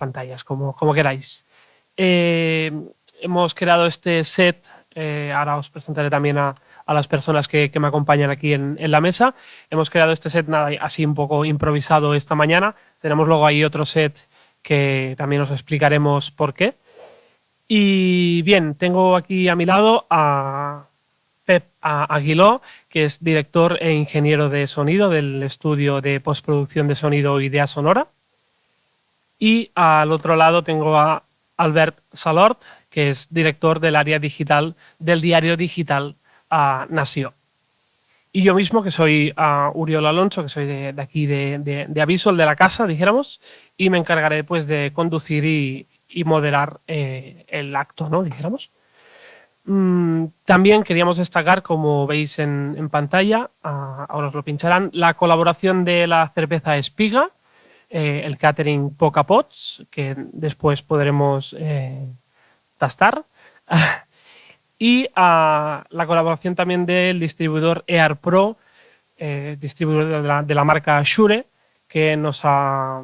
pantallas, como queráis. Hemos creado este set, ahora os presentaré también a las personas que me acompañan aquí en la mesa. Hemos creado este set así un poco improvisado esta mañana. Tenemos luego ahí otro set que también os explicaremos por qué. Y bien, tengo aquí a mi lado a Pep Aguiló, que es director e ingeniero de sonido del estudio de postproducción de sonido Idea Sonora. Y al otro lado tengo a Albert Salort, que es director del área digital del diario digital Nació. Y yo mismo, que soy Uriol Alonso, que soy de aquí de Avisual, de la casa, dijéramos, y me encargaré pues de conducir y moderar el acto, ¿no? Dijéramos. También queríamos destacar, como veis en pantalla, ahora os lo pincharán, la colaboración de la cerveza Espiga, el catering Poca Pots, que después podremos tastar, y la colaboración también del distribuidor Ear Pro, distribuidor de la marca Shure, que nos ha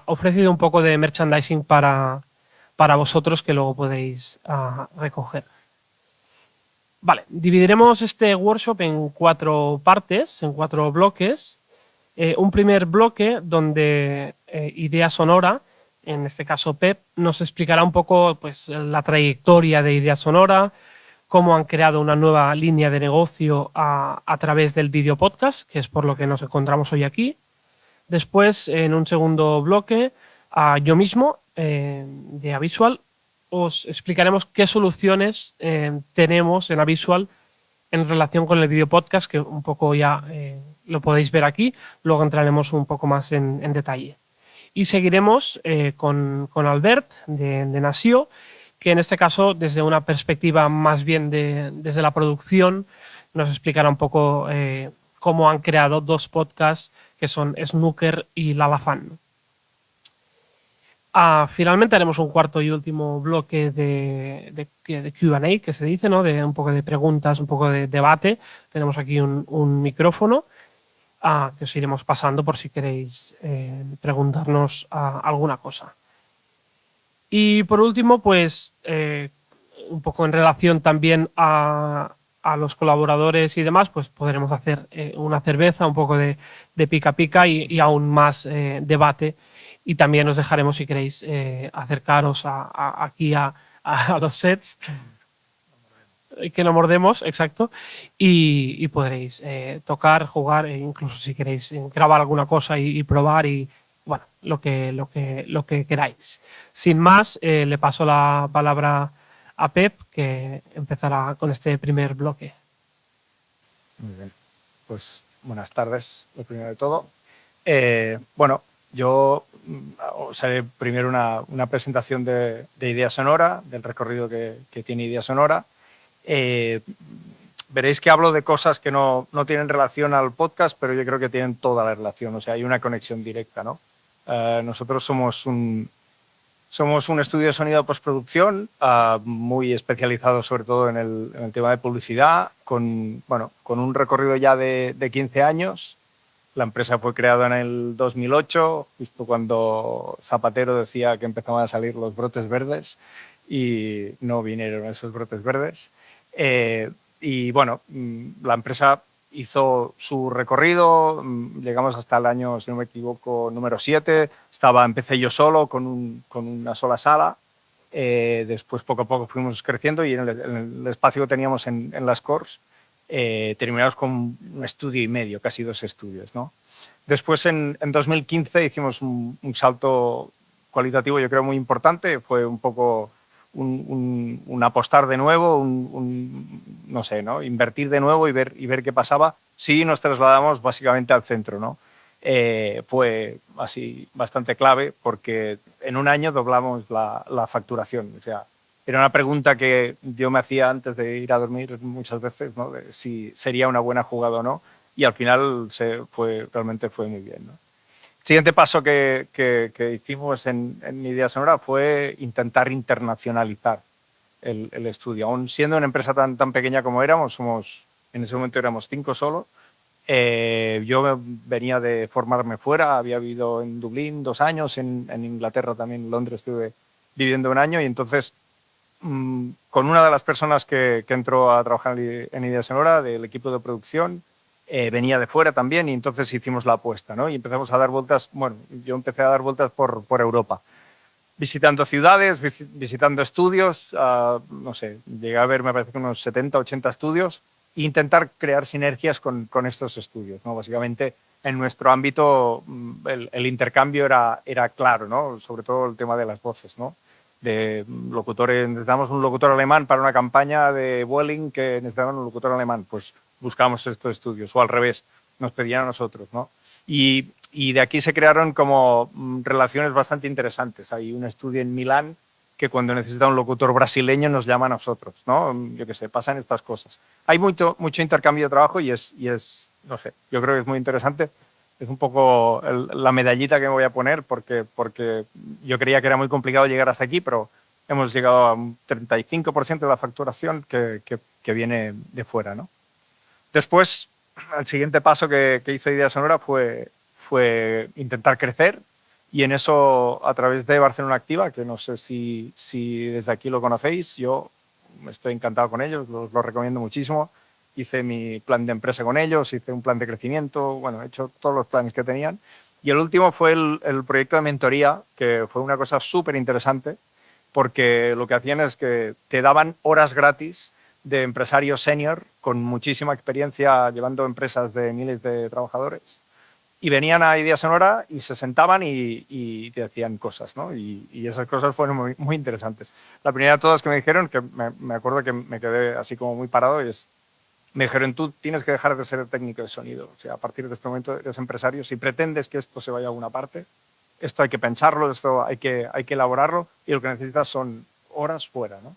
ofrecido un poco de merchandising para vosotros, que luego podéis recoger. Vale, dividiremos este workshop en 4 partes, en 4 bloques. Un primer bloque donde Idea Sonora, en este caso Pep, nos explicará un poco pues, la trayectoria de Idea Sonora, cómo han creado una nueva línea de negocio a través del video podcast, que es por lo que nos encontramos hoy aquí. Después, en un segundo bloque, yo mismo, de Avisual, os explicaremos qué soluciones tenemos en Avisual en relación con el video podcast, que un poco ya lo podéis ver aquí. Luego entraremos un poco más en detalle. Y seguiremos con Albert de Nació, que en este caso, desde una perspectiva más bien desde la producción, nos explicará un poco cómo han creado 2 podcasts que son Snooker y Lalafan. Finalmente haremos un cuarto y último bloque de Q&A, que se dice, ¿no? De un poco de preguntas, un poco de debate. Tenemos aquí un micrófono que os iremos pasando por si queréis preguntarnos alguna cosa. Y por último, pues un poco en relación también a los colaboradores y demás, pues podremos hacer una cerveza, un poco de pica pica y aún más debate. Y también os dejaremos, si queréis, acercaros aquí a los sets. Que no mordemos, exacto, y podréis tocar, jugar, e incluso si queréis grabar alguna cosa y probar, y bueno, lo que queráis. Sin más, le paso la palabra a Pep, que empezará con este primer bloque. Muy bien, pues buenas tardes, lo primero de todo. Bueno, yo os haré primero una presentación de Idea Sonora, del recorrido que tiene Idea Sonora. Veréis que hablo de cosas que no tienen relación al podcast, pero yo creo que tienen toda la relación, o sea, hay una conexión directa, ¿no? Nosotros somos un estudio de sonido de postproducción muy especializado sobre todo en el tema de publicidad, con un recorrido ya de 15 años. La empresa fue creada en el 2008, justo cuando Zapatero decía que empezaban a salir los brotes verdes, y no vinieron esos brotes verdes. Y bueno, la empresa hizo su recorrido, llegamos hasta el año, si no me equivoco, número 7. Empecé yo solo con una sola sala. Después, poco a poco, fuimos creciendo, y en el espacio que teníamos en las Corts, terminamos con un estudio y medio, casi 2 estudios, ¿no? Después, en 2015, hicimos un salto cualitativo, yo creo, muy importante. Fue un poco un apostar de nuevo, no sé, ¿no? Invertir de nuevo y ver qué pasaba. Sí, nos trasladamos básicamente al centro, ¿no? Fue así bastante clave, porque en un año doblamos la facturación. O sea, era una pregunta que yo me hacía antes de ir a dormir muchas veces, ¿no? De si sería una buena jugada o no, y al final realmente fue muy bien, ¿no? El siguiente paso que hicimos en Idea Sonora fue intentar internacionalizar el estudio. Aún siendo una empresa tan pequeña como éramos, en ese momento éramos 5 solo, Yo venía de formarme fuera, había vivido en Dublín 2 años, en Inglaterra también, en Londres estuve viviendo 1 año y entonces con una de las personas que entró a trabajar en Idea Sonora, del equipo de producción, venía de fuera también y entonces hicimos la apuesta, ¿no? Y empezamos a dar vueltas, bueno, yo empecé a dar vueltas por Europa, visitando ciudades, visitando estudios, no sé, llegué a ver, me parece que unos 70, 80 estudios, e intentar crear sinergias con estos estudios, ¿no? Básicamente, en nuestro ámbito, el intercambio era claro, ¿no? Sobre todo el tema de las voces, ¿no? De locutores, necesitamos un locutor alemán para una campaña de Vueling que necesitaban un locutor alemán, pues buscamos estos estudios, o al revés, nos pedían a nosotros, ¿no? Y de aquí se crearon como relaciones bastante interesantes. Hay un estudio en Milán que cuando necesita un locutor brasileño nos llama a nosotros, ¿no? Yo qué sé, pasan estas cosas. Hay mucho intercambio de trabajo y es, no sé, yo creo que es muy interesante. Es un poco la medallita que me voy a poner porque yo creía que era muy complicado llegar hasta aquí, pero hemos llegado a un 35% de la facturación que viene de fuera, ¿no? Después, el siguiente paso que hizo Idea Sonora fue intentar crecer y en eso a través de Barcelona Activa, que no sé si desde aquí lo conocéis, yo estoy encantado con ellos, lo recomiendo muchísimo. Hice mi plan de empresa con ellos, hice un plan de crecimiento, bueno, he hecho todos los planes que tenían. Y el último fue el proyecto de mentoría, que fue una cosa súper interesante, porque lo que hacían es que te daban horas gratis de empresario senior con muchísima experiencia llevando empresas de miles de trabajadores. Y venían a Idea Sonora y se sentaban y te hacían cosas, ¿no? Y esas cosas fueron muy, muy interesantes. La primera de todas que me dijeron, que me acuerdo que me quedé así como muy parado, me dijeron, tú tienes que dejar de ser técnico de sonido. O sea, a partir de este momento eres empresario. Si pretendes que esto se vaya a alguna parte, esto hay que pensarlo, esto hay que elaborarlo y lo que necesitas son horas fuera, ¿no?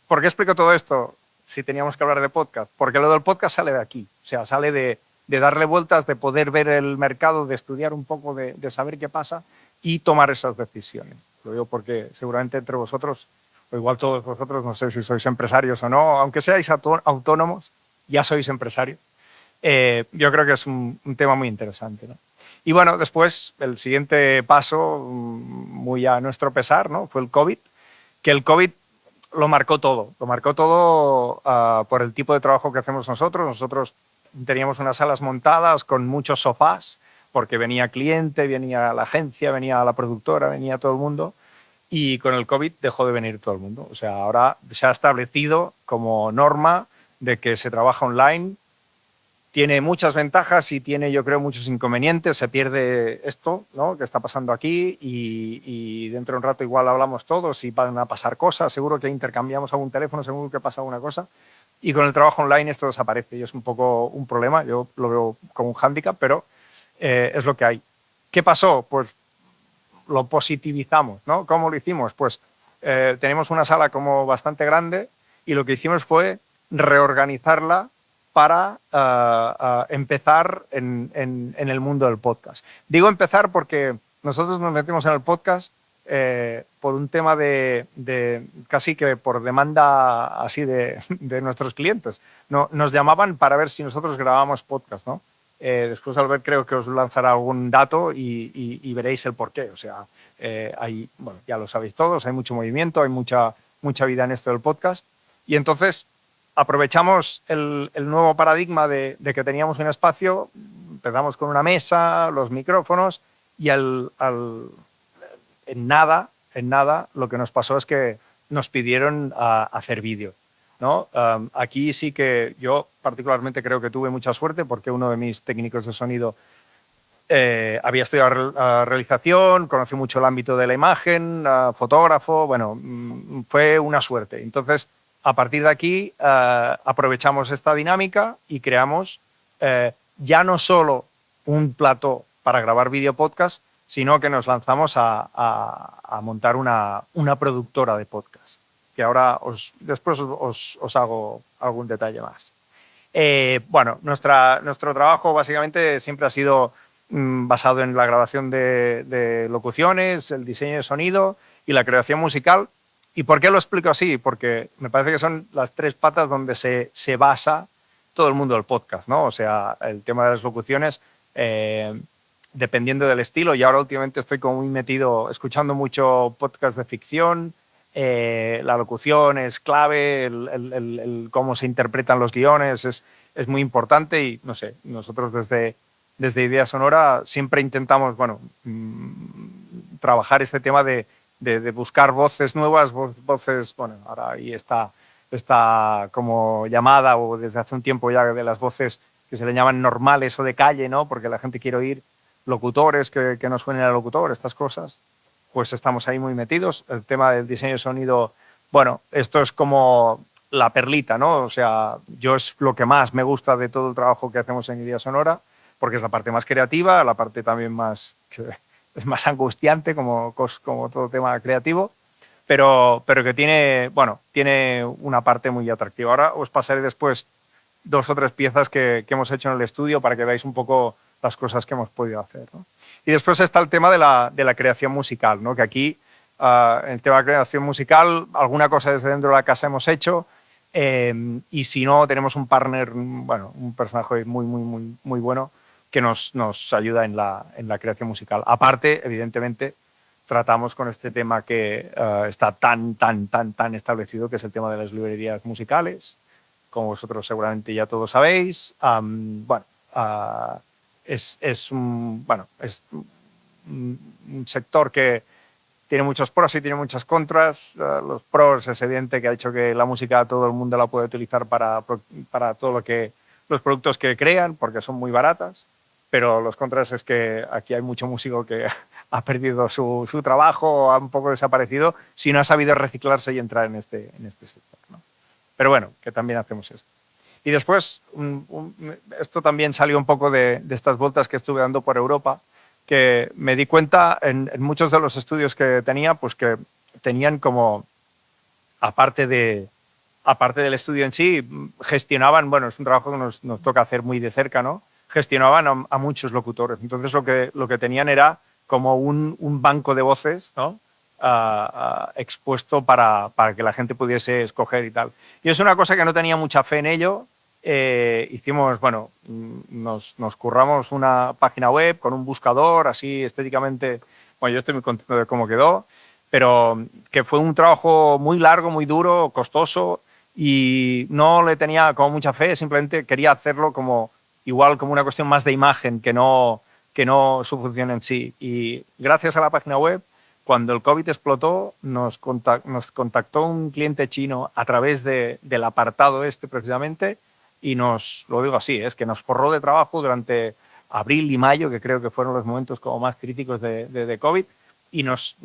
¿Por qué explico todo esto si teníamos que hablar de podcast? Porque lo del podcast sale de aquí. O sea, sale de darle vueltas, de poder ver el mercado, de estudiar un poco, de saber qué pasa y tomar esas decisiones. Lo digo porque seguramente entre vosotros, o igual todos vosotros, no sé si sois empresarios o no, aunque seáis autónomos, ya sois empresarios. Yo creo que es un tema muy interesante, ¿no? Y bueno, después el siguiente paso, muy a nuestro pesar, ¿no? Fue el COVID, que el COVID lo marcó todo por el tipo de trabajo que hacemos nosotros. Nosotros teníamos unas salas montadas con muchos sofás, porque venía cliente, venía la agencia, venía la productora, venía todo el mundo, y con el COVID dejó de venir todo el mundo. O sea, ahora se ha establecido como norma de que se trabaja online. Tiene muchas ventajas y tiene, yo creo, muchos inconvenientes. Se pierde esto, ¿no?, que está pasando aquí y dentro de un rato igual hablamos todos y van a pasar cosas. Seguro que intercambiamos algún teléfono, seguro que pasa alguna cosa. Y con el trabajo online esto desaparece y es un poco un problema. Yo lo veo como un hándicap, pero es lo que hay. ¿Qué pasó? Pues lo positivizamos, ¿no? ¿Cómo lo hicimos? Pues tenemos una sala como bastante grande y lo que hicimos fue reorganizarla para empezar en el mundo del podcast. Digo empezar porque nosotros nos metimos en el podcast por un tema de casi que por demanda así de nuestros clientes. No, nos llamaban para ver si nosotros grabábamos podcast, ¿no? Después Albert creo que os lanzará algún dato y veréis el porqué. O sea, bueno, ya lo sabéis todos, hay mucho movimiento, hay mucha vida en esto del podcast. Y entonces aprovechamos el nuevo paradigma de que teníamos un espacio, empezamos con una mesa, los micrófonos y en nada lo que nos pasó es que nos pidieron hacer vídeo, ¿no? Aquí sí que yo particularmente creo que tuve mucha suerte porque uno de mis técnicos de sonido había estudiado realización, conocí mucho el ámbito de la imagen, fotógrafo, bueno, fue una suerte. Entonces, a partir de aquí aprovechamos esta dinámica y creamos ya no solo un plató para grabar vídeo podcast, sino que nos lanzamos a montar una productora de podcast, que ahora después os hago algún detalle más. Bueno, nuestro trabajo básicamente siempre ha sido basado en la grabación de locuciones, el diseño de sonido y la creación musical. ¿Y por qué lo explico así? Porque me parece que son las 3 patas donde se basa todo el mundo del podcast, ¿no? O sea, el tema de las locuciones, dependiendo del estilo, y ahora últimamente estoy como muy metido escuchando mucho podcast de ficción. La locución es clave, el cómo se interpretan los guiones es muy importante y, no sé, nosotros desde Idea Sonora siempre intentamos, bueno, trabajar este tema de buscar voces nuevas, voces, bueno, ahora ahí está como llamada, o desde hace un tiempo ya, de las voces que se le llaman normales o de calle, ¿no? Porque la gente quiere oír locutores, que no suenen a locutor, estas cosas. Pues estamos ahí muy metidos. El tema del diseño de sonido, bueno, esto es como la perlita, ¿no? O sea, yo es lo que más me gusta de todo el trabajo que hacemos en Idea Sonora, porque es la parte más creativa, la parte también más, que es más angustiante, como todo tema creativo, pero que tiene, bueno, tiene una parte muy atractiva. Ahora os pasaré después 2 o 3 piezas que hemos hecho en el estudio para que veáis un poco las cosas que hemos podido hacer, ¿no? Y después está el tema de la creación musical, ¿no? Que aquí, en el tema de la creación musical, alguna cosa desde dentro de la casa hemos hecho, y si no, tenemos un partner, bueno, un personaje muy bueno que nos ayuda en la creación musical. Aparte, evidentemente, tratamos con este tema que está tan establecido, que es el tema de las librerías musicales, como vosotros seguramente ya todos sabéis. Bueno, es un sector que tiene muchos pros y tiene muchas contras. Los pros es evidente que ha hecho que la música todo el mundo la puede utilizar para todo los productos que crean, porque son muy baratas. Pero los contras es que aquí hay mucho músico que ha perdido su trabajo, ha un poco desaparecido, si no ha sabido reciclarse y entrar en este sector, ¿no? Pero bueno, que también hacemos esto. Y después, esto también salió un poco de estas vueltas que estuve dando por Europa, que me di cuenta en muchos de los estudios que tenía, pues que tenían como, aparte del estudio en sí, gestionaban, bueno, es un trabajo que nos toca hacer muy de cerca, ¿no? Gestionaban a muchos locutores. Entonces lo que tenían era como un banco de voces, ¿no? Expuesto para que la gente pudiese escoger y tal. Y es una cosa que no tenía mucha fe en ello. Hicimos, bueno, nos curramos una página web con un buscador, así estéticamente. Bueno, yo estoy muy contento de cómo quedó, pero que fue un trabajo muy largo, muy duro, costoso, y no le tenía como mucha fe, simplemente quería hacerlo como igual como una cuestión más de imagen que no su función en sí. Y gracias a la página web, cuando el COVID explotó, nos contactó un cliente chino a través del apartado precisamente, y lo digo así, es que nos forró de trabajo durante abril y mayo, que creo que fueron los momentos como más críticos de COVID, y nos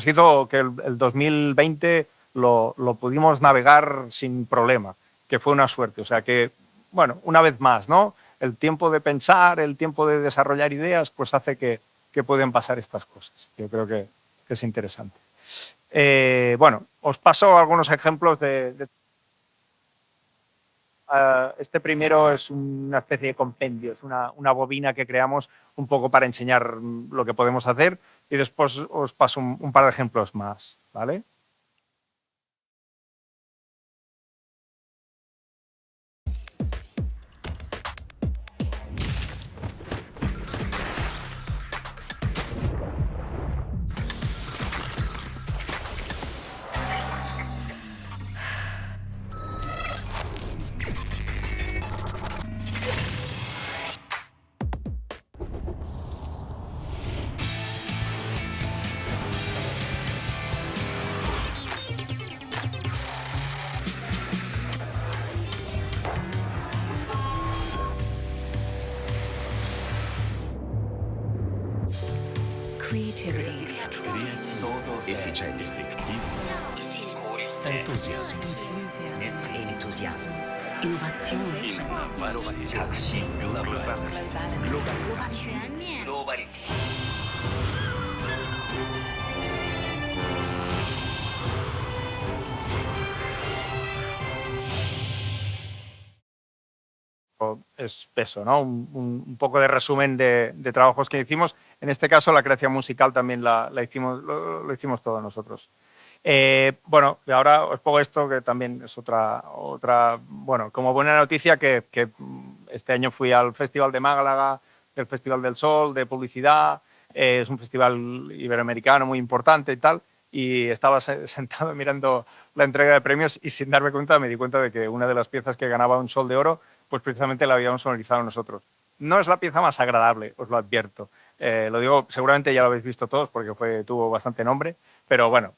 hizo que el 2020 lo pudimos navegar sin problema, que fue una suerte. O sea que, bueno, una vez más, ¿no? El tiempo de pensar, el tiempo de desarrollar ideas, pues hace que pueden pasar estas cosas. Yo creo que es interesante. Bueno, os paso algunos ejemplos este primero es una especie de compendio, es una bobina que creamos un poco para enseñar lo que podemos hacer, y después os paso un par de ejemplos más, ¿vale? Creativity. Efficienza. Entusiasmo. Entusiasmo. Innovazione. Globality. Es eso, ¿no? Un poco de resumen de trabajos que hicimos. En este caso, la creación musical también lo hicimos todos nosotros. Bueno, y ahora os pongo esto que también es otra bueno, como buena noticia que este año fui al Festival de Málaga, el Festival del Sol, de publicidad, es un festival iberoamericano muy importante y tal, y estaba sentado mirando la entrega de premios y sin darme cuenta me di cuenta de que una de las piezas que ganaba un Sol de Oro, pues precisamente la habíamos sonorizado nosotros. No es la pieza más agradable, os lo advierto. Lo digo, seguramente ya lo habéis visto todos porque tuvo bastante nombre, pero bueno,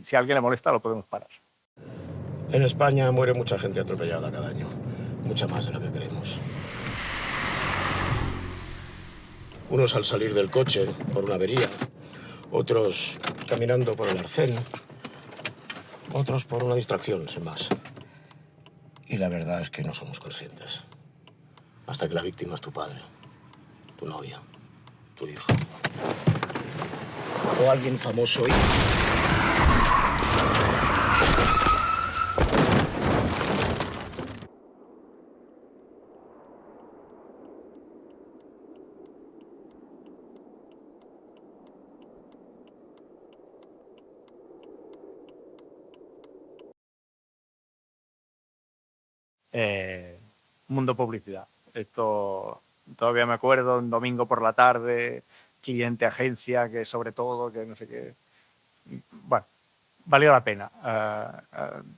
si a alguien le molesta lo podemos parar. En España muere mucha gente atropellada cada año, mucha más de la que creemos. Unos al salir del coche por una avería, otros caminando por el arcén, otros por una distracción, sin más. Y la verdad es que no somos conscientes. Hasta que la víctima es tu padre, tu novia, tu hijo. O alguien famoso y... Mundo publicidad. Esto todavía me acuerdo, un domingo por la tarde, cliente, agencia, que sobre todo, que no sé qué. Bueno, valió la pena.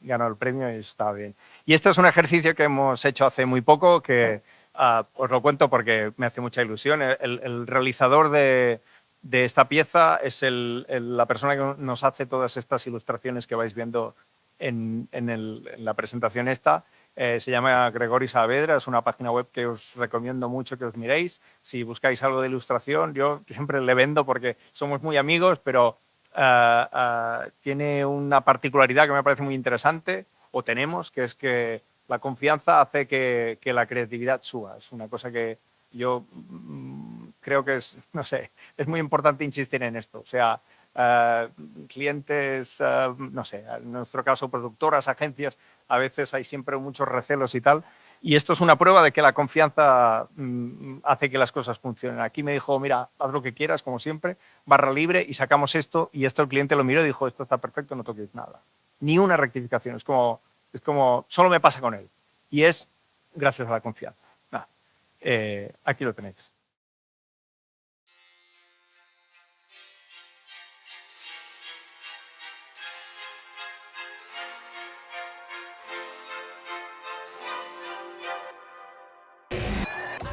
Ganó el premio y estaba bien. Y esto es un ejercicio que hemos hecho hace muy poco, que os lo cuento porque me hace mucha ilusión. El realizador de esta pieza es la persona que nos hace todas estas ilustraciones que vais viendo en la presentación esta. Se llama Gregori Saavedra, es una página web que os recomiendo mucho que os miréis. Si buscáis algo de ilustración, yo siempre le vendo porque somos muy amigos, pero tiene una particularidad que me parece muy interesante, o tenemos, que es que la confianza hace que la creatividad suba. Es una cosa que yo creo que es, no sé, es muy importante insistir en esto. O sea, clientes, no sé, en nuestro caso productoras, agencias, a veces hay siempre muchos recelos y tal, y esto es una prueba de que la confianza hace que las cosas funcionen. Aquí me dijo, mira, haz lo que quieras, como siempre, barra libre, y sacamos esto, y esto el cliente lo miró y dijo, esto está perfecto, no toquéis nada. Ni una rectificación, es como solo me pasa con él, y es gracias a la confianza. Aquí lo tenéis.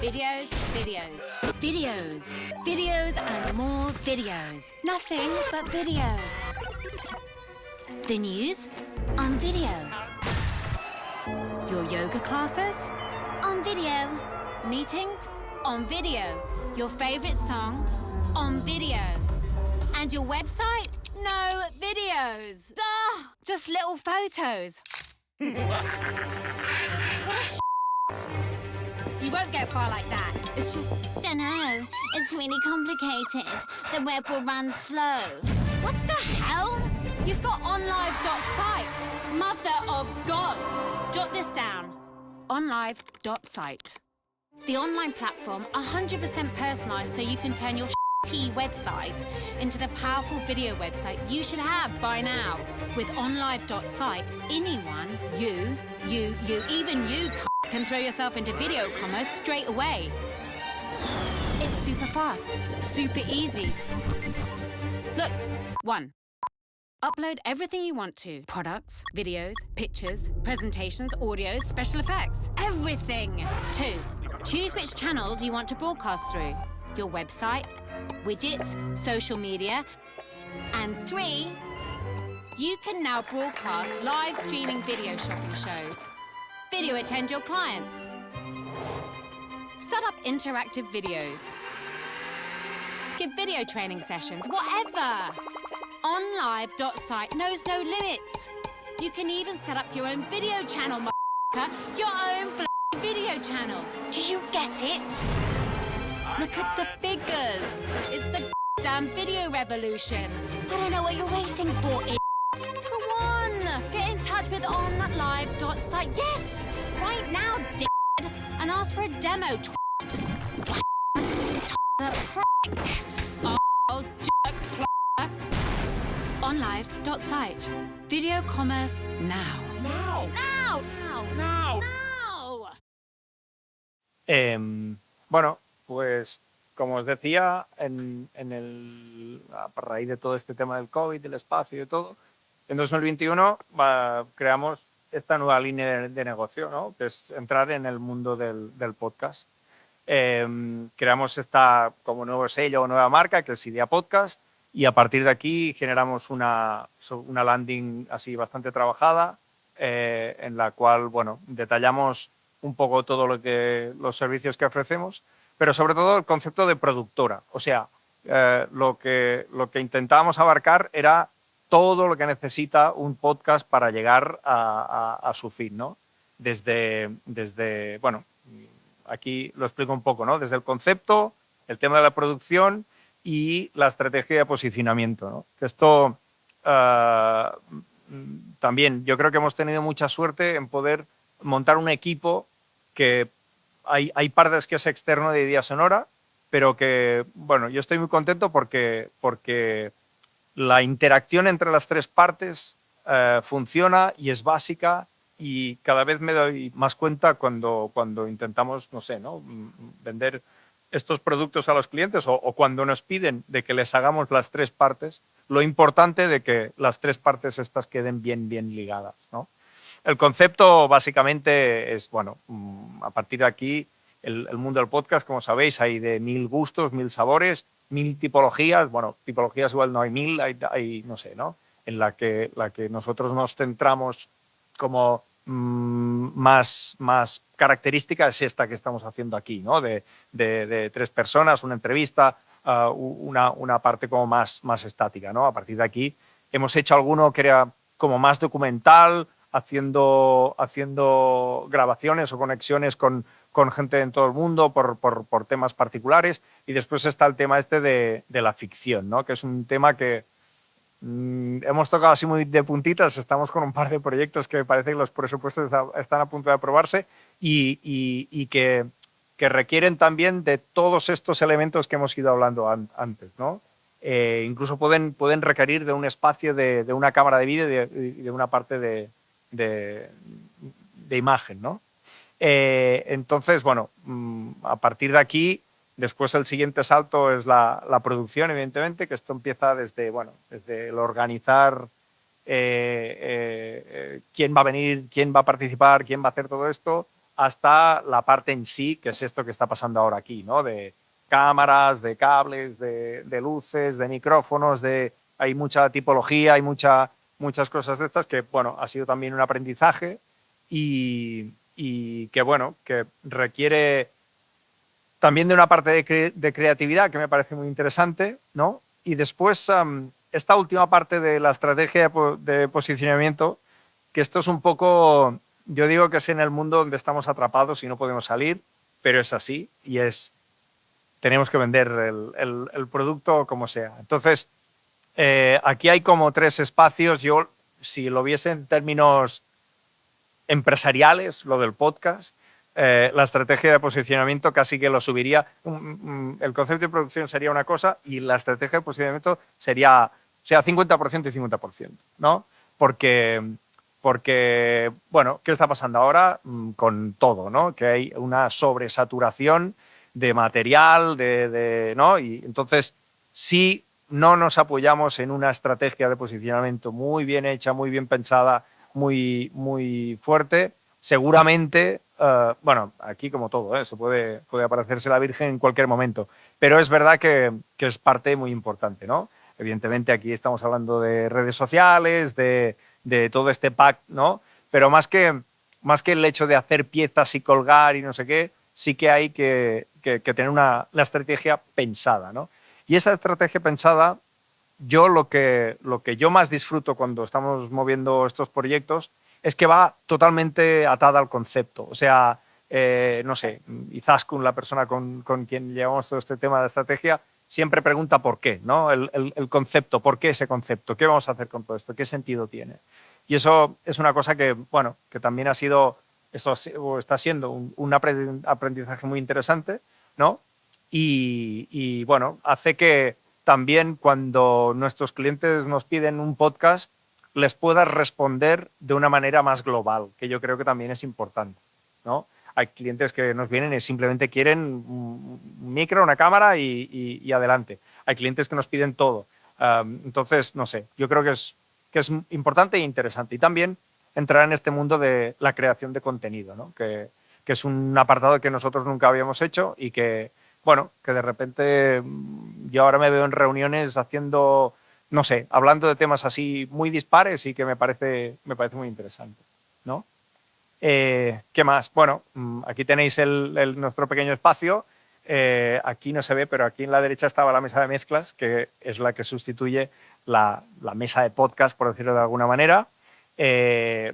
Videos, videos, videos, videos and more videos. Nothing but videos. The news on video. Your yoga classes on video. Meetings on video. Your favorite song on video. And your website? No videos. Duh! Just little photos. What a shit. You won't get far like that. It's just, dunno, it's really complicated. The web will run slow. What the hell? You've got onlive.site. Mother of God. Jot this down. Onlive.site. The online platform, 100% personalized so you can turn your shitty website into the powerful video website you should have by now. With onlive.site, anyone, you, even you can throw yourself into video commerce straight away. It's super fast, super easy. Look, 1. Upload everything you want to. Products, videos, pictures, presentations, audios, special effects. Everything. 2. Choose which channels you want to broadcast through. Your website, widgets, social media. And 3. You can now broadcast live streaming video shopping shows. Video attend your clients. Set up interactive videos. Give video training sessions, whatever. OnLive.site knows no limits. You can even set up your own video channel, your own video channel. Do you get it? Look at the figures. It's the damn video revolution. I don't know what you're waiting for, Go on, get in touch with OnLive.site. Yes, right now, and ask for a demo, the prick. Oh, jerk. onlive.site. Video commerce now. Now! Now! Now! Now! Bueno, pues como os decía, a raíz de todo este tema del COVID, del espacio y de todo, en 2021 creamos esta nueva línea de negocio, ¿no? Que es entrar en el mundo del podcast. Creamos esta como nuevo sello o nueva marca, que es Idea Podcast, y a partir de aquí generamos una landing así bastante trabajada, en la cual, bueno, detallamos un poco todo los servicios que ofrecemos, pero sobre todo el concepto de productora. O sea, lo que intentábamos abarcar era todo lo que necesita un podcast para llegar a su fin, ¿no? Desde, bueno, aquí lo explico un poco, ¿no? Desde el concepto, el tema de la producción y la estrategia de posicionamiento, ¿no? Que esto también yo creo que hemos tenido mucha suerte en poder montar un equipo que hay partes que es externo de Idea Sonora, pero que, bueno, yo estoy muy contento porque la interacción entre las tres partes funciona y es básica, y cada vez me doy más cuenta cuando intentamos, no sé, ¿no? Vender estos productos a los clientes o cuando nos piden de que les hagamos las tres partes, lo importante de que las tres partes estas queden bien ligadas, ¿no? El concepto básicamente es, bueno, a partir de aquí, el mundo del podcast, como sabéis, hay de 1000 gustos, 1000 sabores, 1000 tipologías. Bueno, tipologías igual no hay 1000, hay no sé, ¿no? En la que nosotros nos centramos como más característica es esta que estamos haciendo aquí, ¿no? De 3 personas, una entrevista, una parte como más estática, ¿no? A partir de aquí hemos hecho alguno que era como más documental, haciendo grabaciones o conexiones con gente en todo el mundo por temas particulares, y después está el tema este de la ficción, ¿no? Que es un tema que hemos tocado así muy de puntitas. Estamos con un par de proyectos que parece que los presupuestos están a punto de aprobarse y que requieren también de todos estos elementos que hemos ido hablando antes, ¿no? Incluso pueden requerir de un espacio de una cámara de vídeo y de una parte de imagen, ¿no? Entonces, bueno, a partir de aquí, después el siguiente salto es la producción, evidentemente, que esto empieza desde el organizar quién va a venir, quién va a participar, quién va a hacer todo esto, hasta la parte en sí, que es esto que está pasando ahora aquí, ¿no? De cámaras, de cables, de luces, de micrófonos, hay mucha tipología, hay muchas cosas de estas que, bueno, ha sido también un aprendizaje y que, bueno, que requiere también de una parte de creatividad que me parece muy interesante, ¿no? Y después esta última parte de la estrategia de posicionamiento, que esto es un poco, yo digo que es en el mundo donde estamos atrapados y no podemos salir, pero es así, y tenemos que vender el producto como sea. Entonces, aquí hay como 3 espacios. Yo, si lo viese en términos empresariales, lo del podcast, la estrategia de posicionamiento casi que lo subiría. El concepto de producción sería una cosa y la estrategia de posicionamiento sería, o sea, 50% y 50%, ¿no? Porque, bueno, ¿qué está pasando ahora con todo, ¿no? Que hay una sobresaturación de material, ¿no? Y entonces, si no nos apoyamos en una estrategia de posicionamiento muy bien hecha, muy bien pensada, muy fuerte, seguramente, bueno, aquí como todo, se puede aparecerse la Virgen en cualquier momento, pero es verdad que es parte muy importante, ¿no? Evidentemente aquí estamos hablando de redes sociales, de todo este pack, ¿no? Pero más que el hecho de hacer piezas y colgar y no sé qué, sí que hay que tener la estrategia pensada, ¿no? Y esa estrategia pensada, yo lo que yo más disfruto cuando estamos moviendo estos proyectos es que va totalmente atada al concepto. O sea, no sé, Izaskun, la persona con quien llevamos todo este tema de estrategia, siempre pregunta por qué, ¿no? El concepto, ¿por qué ese concepto? ¿Qué vamos a hacer con todo esto? ¿Qué sentido tiene? Y eso es una cosa que, bueno, que también está siendo un aprendizaje muy interesante, ¿no? Y bueno, hace que también cuando nuestros clientes nos piden un podcast, les puedas responder de una manera más global, que yo creo que también es importante, ¿no? Hay clientes que nos vienen y simplemente quieren un micro, una cámara y adelante. Hay clientes que nos piden todo. Entonces, no sé, yo creo que es importante e interesante. Y también entrar en este mundo de la creación de contenido, ¿no? Que es un apartado que nosotros nunca habíamos hecho y que, bueno, que de repente yo ahora me veo en reuniones haciendo, no sé, hablando de temas así muy dispares y que me parece muy interesante, ¿no? ¿Qué más? Bueno, aquí tenéis nuestro pequeño espacio. Aquí no se ve, pero aquí en la derecha estaba la mesa de mezclas, que es la que sustituye la mesa de podcast, por decirlo de alguna manera.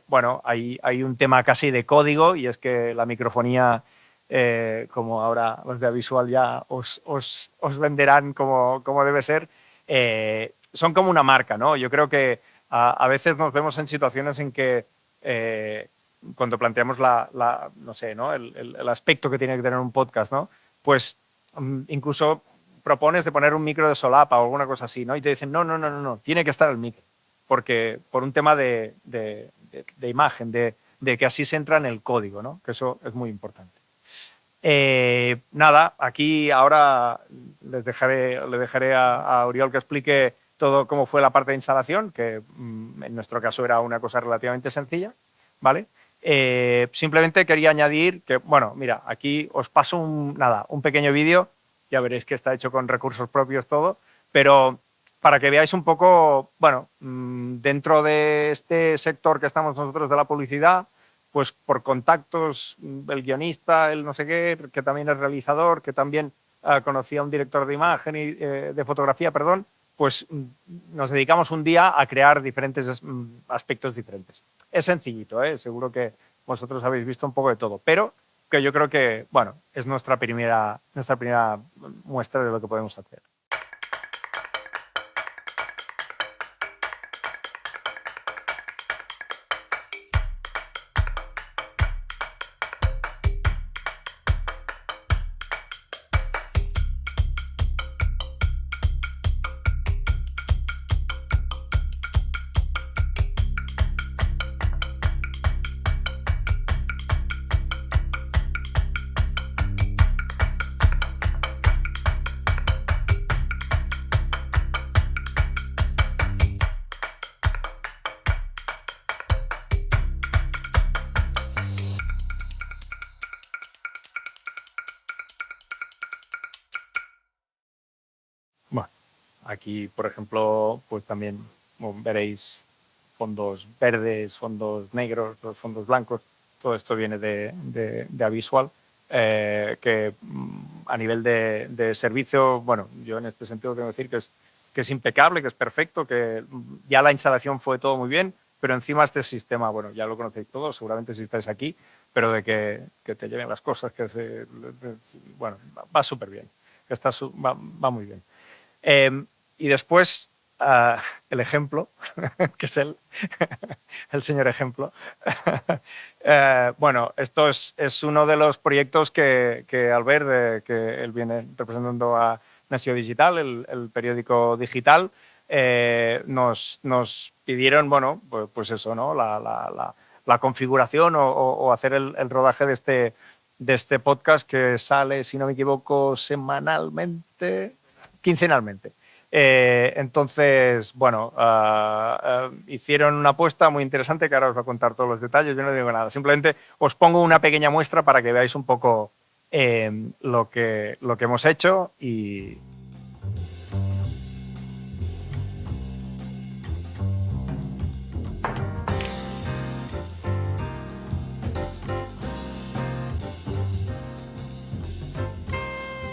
Bueno, hay un tema casi de código y es que la microfonía, como ahora los de Avisual ya os venderán como debe ser, son como una marca, ¿no? Yo creo que a veces nos vemos en situaciones en que cuando planteamos no sé, ¿no? El aspecto que tiene que tener un podcast, ¿no? Pues incluso propones de poner un micro de solapa o alguna cosa así, ¿no? Y te dicen, no, tiene que estar el micro, porque por un tema de imagen, de que así se entra en el código, ¿no? Que eso es muy importante. Nada, aquí ahora le dejaré a Oriol que explique todo cómo fue la parte de instalación, que en nuestro caso era una cosa relativamente sencilla, ¿vale? Simplemente quería añadir que, bueno, mira, aquí os paso un pequeño vídeo, ya veréis que está hecho con recursos propios todo, pero para que veáis un poco, bueno, dentro de este sector que estamos nosotros de la publicidad, pues por contactos, el guionista, el no sé qué, que también es realizador, que también conocía a un director de imagen y de fotografía, perdón, pues nos dedicamos un día a crear diferentes aspectos diferentes. Es sencillito, ¿eh? Seguro que vosotros habéis visto un poco de todo, pero que yo creo que, bueno, es nuestra primera muestra de lo que podemos hacer. Bueno, aquí, por ejemplo, pues también veréis fondos verdes, fondos negros, los fondos blancos. Todo esto viene de Avisual, que a nivel de servicio, bueno, yo en este sentido tengo que decir que es impecable, que es perfecto, que ya la instalación fue todo muy bien, pero encima este sistema, bueno, ya lo conocéis todos, seguramente si estáis aquí, pero de que te lleven las cosas, bueno, va súper bien, va muy bien. Y después, el ejemplo, que es el señor ejemplo. Bueno, esto es uno de los proyectos que Albert, que él viene representando a Nació Digital, el periódico digital, nos pidieron, bueno, pues eso, ¿no? La configuración o hacer el rodaje de este podcast que sale, si no me equivoco, quincenalmente. Entonces, bueno, hicieron una apuesta muy interesante que ahora os voy a contar todos los detalles, yo no digo nada, simplemente os pongo una pequeña muestra para que veáis un poco lo que hemos hecho y...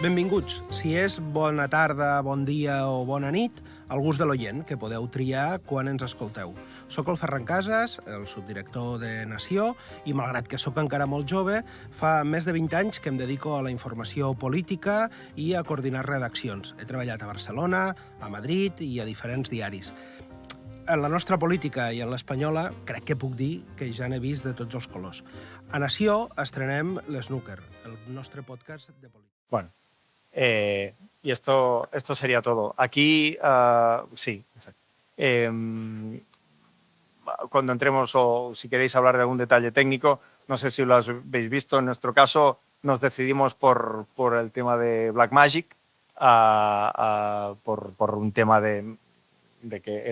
Benvinguts. Si és bona tarda, bon dia o bona nit, al gust de l'oient, que podeu triar quan ens escolteu. Soc el Ferran Casas, el subdirector de Nació, i malgrat que sóc encara molt jove, fa més de 20 anys que em dedico a la informació política i a coordinar redaccions. He treballat a Barcelona, a Madrid i a diferents diaris. En la nostra política i en l'espanyola crec que puc dir que ja n'he vist de tots els colors. A Nació estrenem l'Snooker, el nostre podcast de política. Bueno, Y esto sería todo. Aquí, sí. Cuando entremos, o si queréis hablar de algún detalle técnico, no sé si lo habéis visto, en nuestro caso nos decidimos por el tema de Blackmagic, por un tema de que